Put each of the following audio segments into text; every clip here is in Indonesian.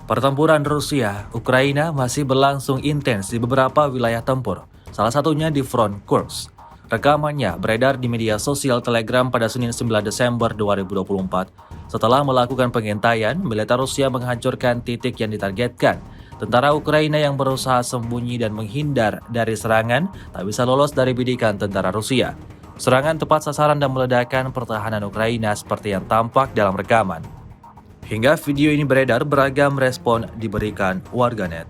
Pertempuran Rusia-Ukraina masih berlangsung intens di beberapa wilayah tempur, salah satunya di front Kursk. Rekamannya beredar di media sosial Telegram pada Senin 9 Desember 2024. Setelah melakukan pengintaian, militer Rusia menghancurkan titik yang ditargetkan. Tentara Ukraina yang berusaha sembunyi dan menghindar dari serangan tak bisa lolos dari bidikan tentara Rusia. Serangan tepat sasaran dan meledakkan pertahanan Ukraina seperti yang tampak dalam rekaman. Hingga video ini beredar, beragam respon diberikan warganet.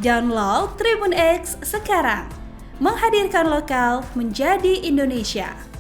Download Tribun X sekarang, menghadirkan lokal menjadi Indonesia.